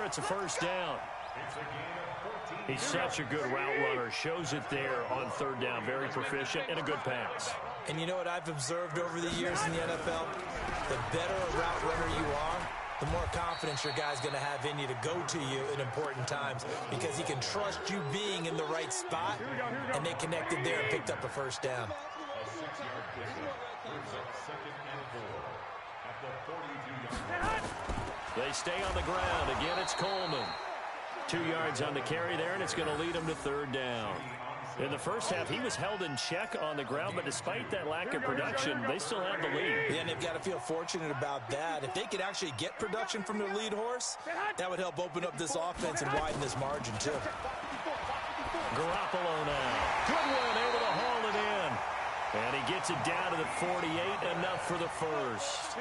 it's a first down. He's such a good route runner. Shows it there on third down. Very proficient and a good pass. And you know what I've observed over the years in the NFL? The better a route runner you are, the more confidence your guy's going to have in you to go to you in important times because he can trust you being in the right spot, and they connected there and picked up a first down. They stay on the ground. Again, it's Coleman. 2 yards on the carry there, and it's going to lead him to third down. In the first half, he was held in check on the ground, but despite that lack of production, they still have the lead. Yeah, and they've got to feel fortunate about that. If they could actually get production from their lead horse, that would help open up this offense and widen this margin, too. Garoppolo now. Goodwin able to haul it in. And he gets it down to the 48, enough for the first.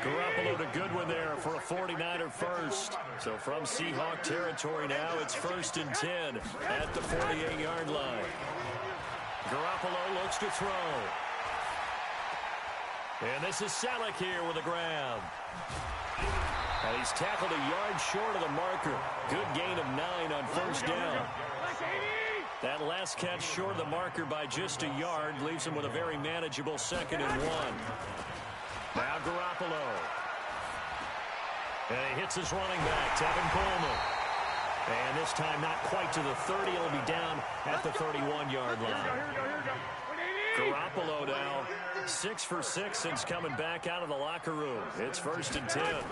Garoppolo to Goodwin there for a 49er first. So from Seahawk territory now, it's 1st and 10 at the 48-yard line. Garoppolo looks to throw. And this is Selleck here with a grab. And he's tackled a yard short of the marker. Good gain of 9 on first down. That last catch short of the marker by just a yard leaves him with a very manageable 2nd and 1. Now Garoppolo. And he hits his running back, Tevin Coleman. And this time not quite to the 30. It'll be down at the 31-yard line. Garoppolo now 6 for 6 since coming back out of the locker room. It's 1st and 10.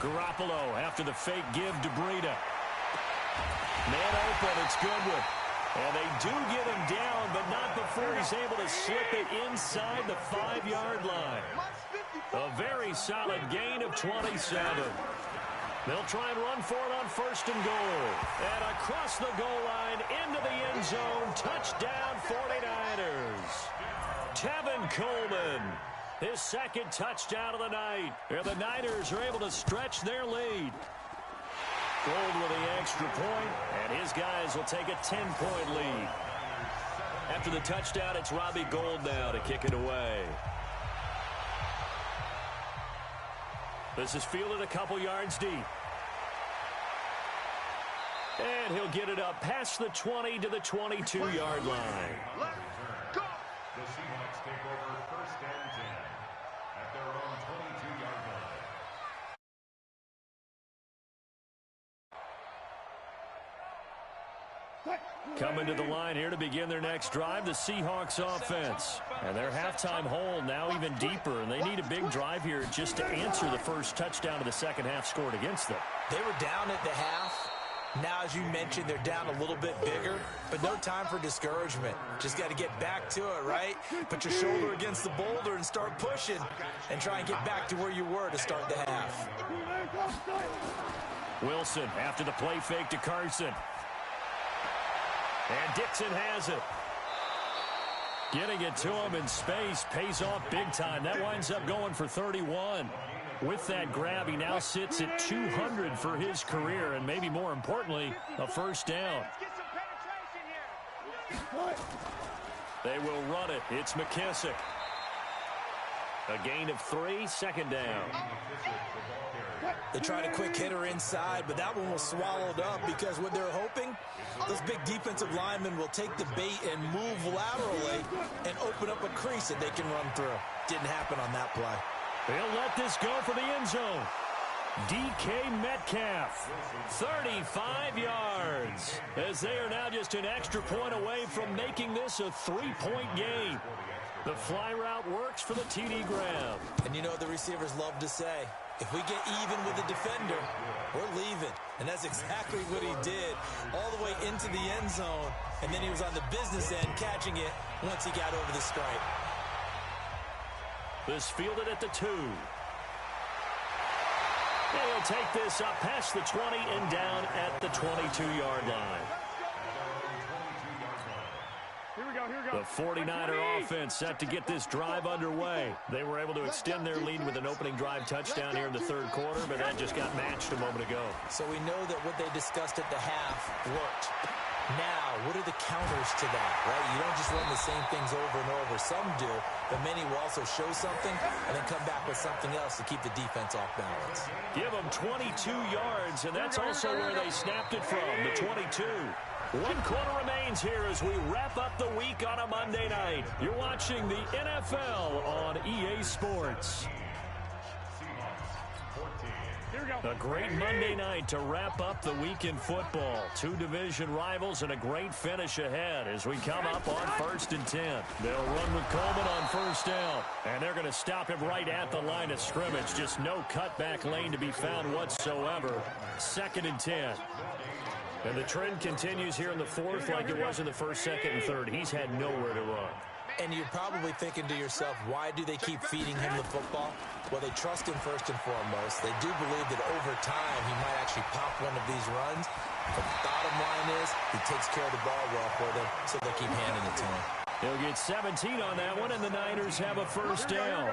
Garoppolo after the fake give to Breida. Man open, it's Goodwin. And they do get him down, but not before he's able to slip it inside the 5-yard line. A very solid gain of 27. They'll try and run for it on 1st and goal. And across the goal line, into the end zone, touchdown 49ers. Tevin Coleman, his 2nd touchdown of the night. And the Niners are able to stretch their lead. Gold with the extra point, and his guys will take a 10-point lead. After the touchdown, it's Robbie Gould now to kick it away. This is fielded a couple yards deep. And he'll get it up past the 20 to the 22-yard line. Let's go! The Seahawks take over 1st and 10 at their own 22-yard line. Coming to the line here to begin their next drive, the Seahawks offense. And their halftime hole now even deeper, and they need a big drive here just to answer the first touchdown of the second half scored against them. They were down at the half. Now, as you mentioned, they're down a little bit bigger, but no time for discouragement. Just got to get back to it, right? Put your shoulder against the boulder and start pushing and try and get back to where you were to start the half. Wilson after the play fake to Carson. And Dixon has it. Getting it to him in space pays off big time. That winds up going for 31. With that grab, he now sits at 200 for his career, and maybe more importantly, a first down. They will run it. It's McKissick. A gain of 3, 2nd down. They tried a quick hitter inside, but that one was swallowed up because what they're hoping, those big defensive linemen will take the bait and move laterally and open up a crease that they can run through. Didn't happen on that play. They'll let this go for the end zone. DK Metcalf, 35 yards, as they are now just an extra point away from making this a 3-point game. The fly route works for the TD grab. And you know what the receivers love to say? If we get even with the defender, we're leaving. And that's exactly what he did all the way into the end zone. And then he was on the business end catching it once he got over the stripe. This fielded at the 2. And he'll take this up past the 20 and down at the 22-yard line. Here we go. The 49er offense set to get this drive underway. They were able to extend their lead with an opening drive touchdown here in the third quarter, but that just got matched a moment ago. So we know that what they discussed at the half worked. Now, what are the counters to that, right? You don't just run the same things over and over. Some do, but many will also show something and then come back with something else to keep the defense off balance. Give them 22 yards, and that's also where they snapped it from, the 22. 1 quarter remains here as we wrap up the week on a Monday night. You're watching the NFL on EA Sports. A great Monday night to wrap up the week in football. 2 division rivals and a great finish ahead as we come up on 1st and 10. They'll run with Coleman on 1st down, and they're going to stop him right at the line of scrimmage. Just no cutback lane to be found whatsoever. 2nd and 10. And the trend continues here in the 4th like it was in the 1st, 2nd, and 3rd. He's had nowhere to run. And you're probably thinking to yourself, why do they keep feeding him the football? Well, they trust him first and foremost. They do believe that over time he might actually pop one of these runs. But the bottom line is he takes care of the ball well for them, so they'll keep handing it to him. He'll get 17 on that one, and the Niners have a 1st down.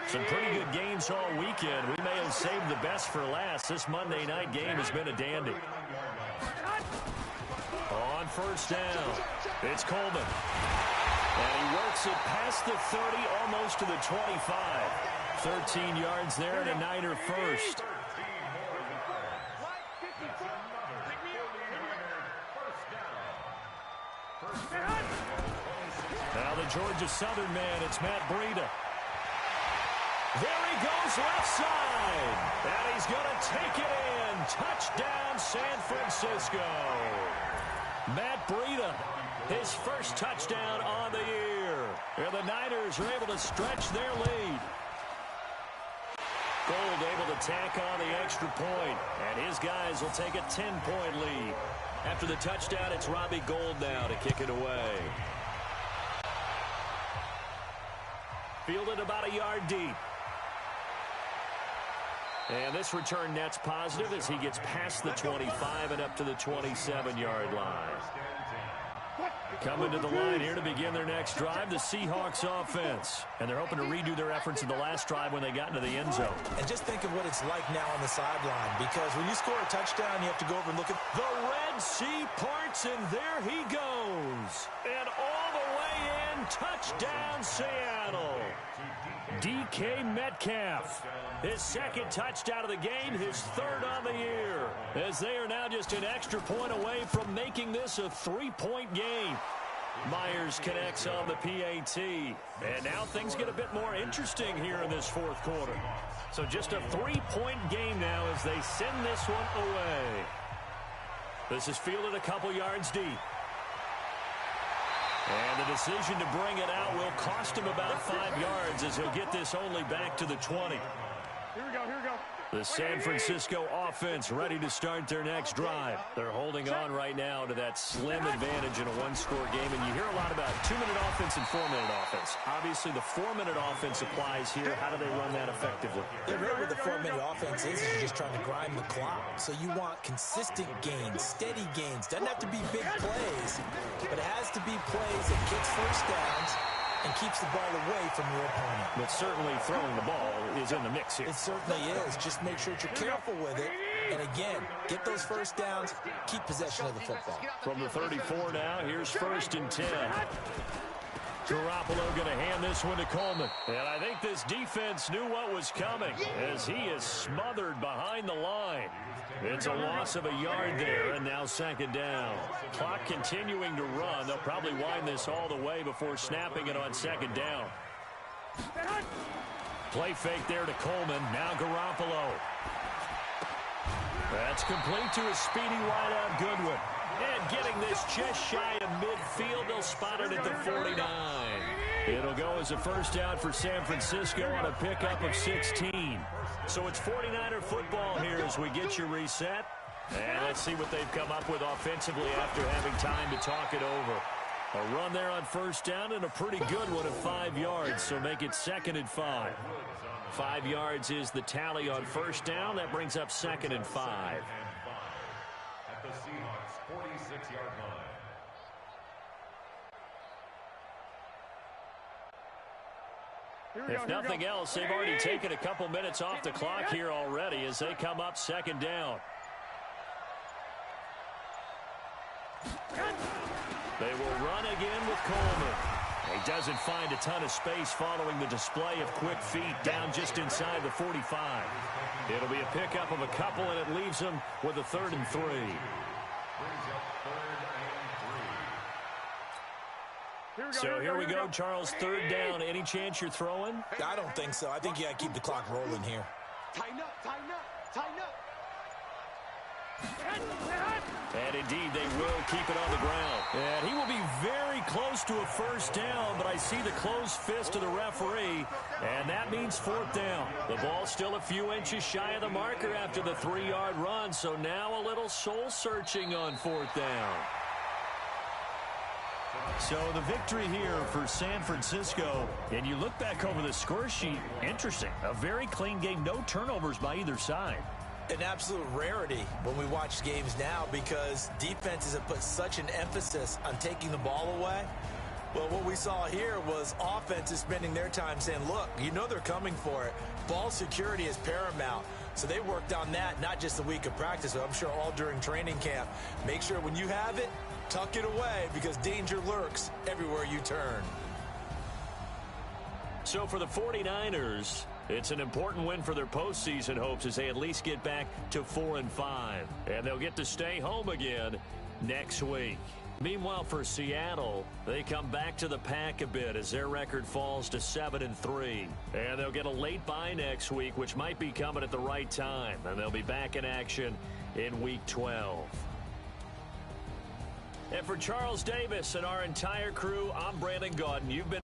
Some pretty good games all weekend. We may have saved the best for last. This Monday night game has been a dandy. On 1st down, it's Coleman. And he works it past the 30, almost to the 25. 13 yards there and a Niner 1st. Now the Georgia Southern man, it's Matt Breida. There he goes left side. And he's going to take it in. Touchdown, San Francisco. Matt Breida, his 1st touchdown on the year. And the Niners are able to stretch their lead. Gold able to tack on the extra point, and his guys will take a 10-point lead. After the touchdown, it's Robbie Gould now to kick it away. Fielded about a yard deep. And this return net's positive as he gets past the 25 and up to the 27-yard line. Coming to the line here to begin their next drive, the Seahawks offense. And they're hoping to redo their efforts in the last drive when they got into the end zone. And just think of what it's like now on the sideline, because when you score a touchdown, you have to go over and look at the Red Sea parts, and there he goes. And all the way in, touchdown Seattle. DK Metcalf, his 2nd touchdown of the game, his 3rd on the year, as they are now just an extra point away from making this a 3-point game. Myers connects on the PAT, and now things get a bit more interesting here in this 4th quarter. So just a 3-point game now as they send this one away. This is fielded a couple yards deep. And the decision to bring it out will cost him about 5 yards as he'll get this only back to the 20. Here we go. The San Francisco offense ready to start their next drive. They're holding on right now to that slim advantage in a 1-score game. And you hear a lot about 2-minute offense and 4-minute offense. Obviously, the 4-minute offense applies here. How do they run that effectively? Yeah, really what the 4-minute offense is you're just trying to grind the clock. So you want consistent gains, steady gains. Doesn't have to be big plays, but it has to be plays that gets 1st downs and keeps the ball away from your opponent. But certainly throwing the ball is in the mix here. It certainly is. Just make sure that you're careful with it. And again, get those 1st downs, keep possession of the football. From the 34 now, here's 1st and 10. Garoppolo going to hand this one to Coleman. And I think this defense knew what was coming as he is smothered behind the line. It's a loss of a yard there, and now 2nd down. Clock continuing to run. They'll probably wind this all the way before snapping it on 2nd down. Play fake there to Coleman. Now Garoppolo. That's complete to a speedy wideout Goodwin. And getting this just shy of midfield, they'll spot it at the 49. It'll go as a 1st down for San Francisco on a pickup of 16. So it's 49er football here as we get you reset. And let's see what they've come up with offensively after having time to talk it over. A run there on 1st down and a pretty good one of 5 yards, so make it 2nd and 5. 5 yards is the tally on 1st down. That brings up 2nd and 5. At the Seahawks 46-yard line. If nothing else, they've already taken a couple minutes off the clock here already as they come up second down. They will run again with Coleman. He doesn't find a ton of space following the display of quick feet down just inside the 45. It'll be a pickup of a couple, and it leaves them with a 3rd and 3. So here we go, Charles, 3rd down. Any chance you're throwing? I don't think so. I think you got to keep the clock rolling here. Tighten up, tighten up, tighten up. And indeed, they will keep it on the ground. And he will be very close to a 1st down, but I see the closed fist of the referee, and that means 4th down. The ball still a few inches shy of the marker after the 3-yard run, so now a little soul-searching on 4th down. So the victory here for San Francisco, and you look back over the score sheet, interesting. A very clean game, no turnovers by either side. An absolute rarity when we watch games now because defenses have put such an emphasis on taking the ball away. Well, what we saw here was offenses spending their time saying, look, you know they're coming for it. Ball security is paramount. So they worked on that not just a week of practice, but I'm sure all during training camp. Make sure when you have it, tuck it away because danger lurks everywhere you turn. So for the 49ers, it's an important win for their postseason hopes as they at least get back to 4-5. And they'll get to stay home again next week. Meanwhile, for Seattle, they come back to the pack a bit as their record falls to 7-3. And they'll get a late bye next week, which might be coming at the right time. And they'll be back in action in Week 12. And for Charles Davis and our entire crew, I'm Brandon Gaudin. You've been